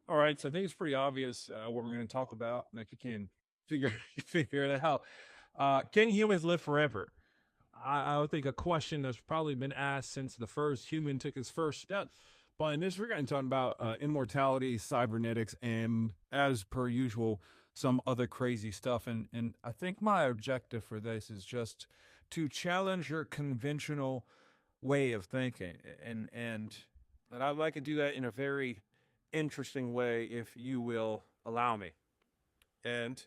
All right, so I think it's pretty obvious what we're going to talk about. Like you can figure figure it out. Can humans live forever? I would think a question that's probably been asked since the first human took his first step. But in this, we're going to talk about immortality, cybernetics, and as per usual, some other crazy stuff. And I think my objective for this is just to challenge your conventional way of thinking, and I'd like to do that in a very interesting way, if you will allow me. And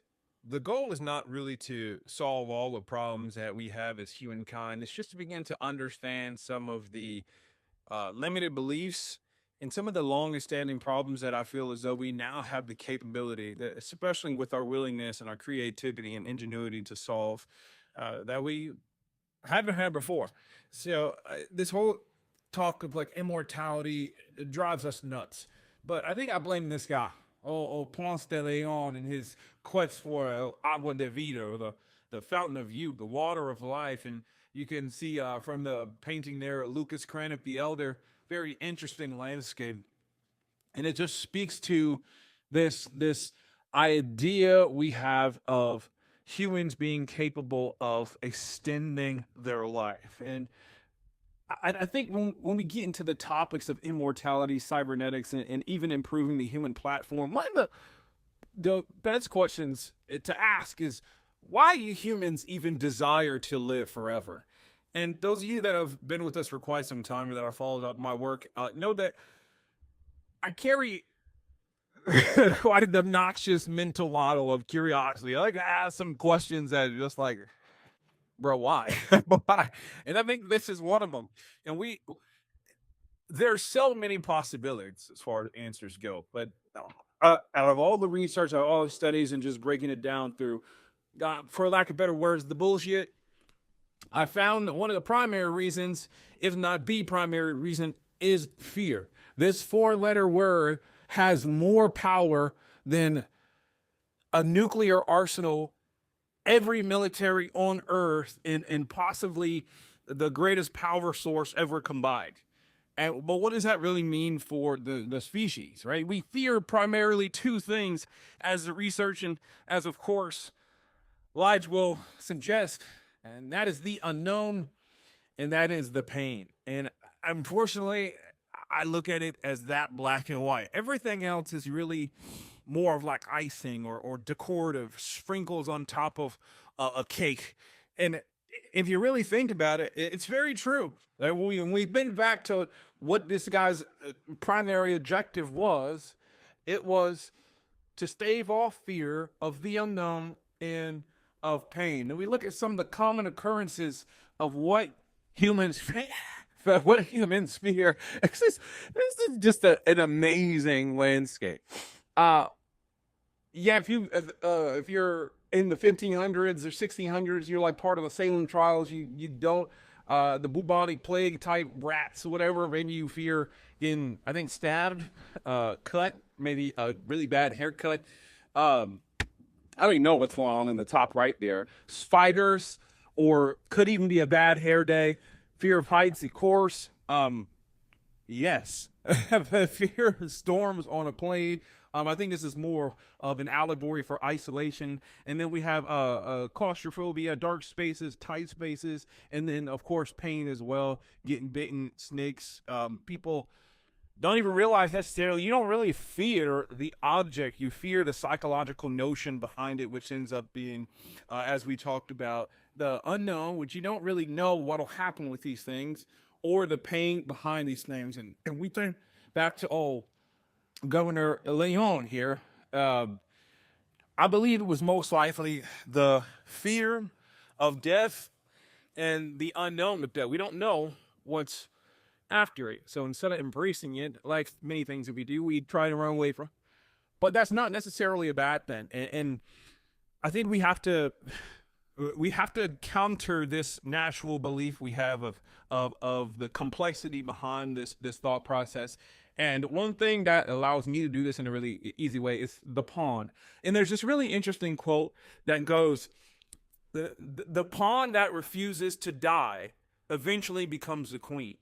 the goal is not really to solve all the problems that we have as humankind. It's just to begin to understand some of the limited beliefs and some of the longest standing problems that I feel as though we now have the capability, that, especially with our willingness and our creativity and ingenuity to solve, that we haven't had before. So this whole talk of like immortality, it drives us nuts. But I think I blame this guy, Ponce de Leon, and his quest for agua de vida, the fountain of youth, the water of life. And you can see from the painting there, Lucas Cranach the Elder, very interesting landscape. And it just speaks to this idea we have of humans being capable of extending their life. And I think when we get into the topics of immortality, cybernetics, and even improving the human platform, one of the best questions to ask is, why do humans even desire to live forever? And those of you that have been with us for quite some time or that have followed up my work know that I carry quite an obnoxious mental model of curiosity. I like to ask some questions that are just like, bro, why? Why? And I think this is one of them. And there's so many possibilities as far as answers go. But out of all the research, out of all the studies, and just breaking it down through, for lack of better words, the bullshit, I found one of the primary reasons, if not the primary reason, is fear. This four-letter word has more power than a nuclear arsenal, every military on earth, and possibly the greatest power source ever combined. But what does that really mean for the species, right? We fear primarily two things, as the research and as, of course, Lige will suggest, and that is the unknown, and that is the pain. And unfortunately, I look at it as that black and white. Everything else is really more of like icing or decorative sprinkles on top of a cake. And if you really think about it, it's very true. Like we've been back to what this guy's primary objective was. It was to stave off fear of the unknown and of pain. And we look at some of the common occurrences of what humans what humans fear. This is just an amazing landscape. Uh, yeah, if you're in the 1500s or 1600s, you're like part of the Salem trials. You don't the bubonic plague type rats or whatever. Maybe you fear getting, I think, stabbed, cut, maybe a really bad haircut. I don't even know what's going on in the top right there. Spiders, or could even be a bad hair day. Fear of heights, of course. Yes. Fear of storms on a plane. I think this is more of an allegory for isolation. And then we have claustrophobia, dark spaces, tight spaces, and then, of course, pain as well, getting bitten, snakes. People don't even realize necessarily, you don't really fear the object. You fear the psychological notion behind it, which ends up being, as we talked about, the unknown, which you don't really know what'll happen with these things, or the pain behind these things. And we think back to Governor Leon here. I believe it was most likely the fear of death and the unknown of death. We don't know what's after it. So instead of embracing it, like many things that we do, we try to run away from. But that's not necessarily a bad thing. And I think we have to counter this natural belief we have of the complexity behind this thought process. And one thing that allows me to do this in a really easy way is the pawn. And there's this really interesting quote that goes, the pawn that refuses to die eventually becomes the queen.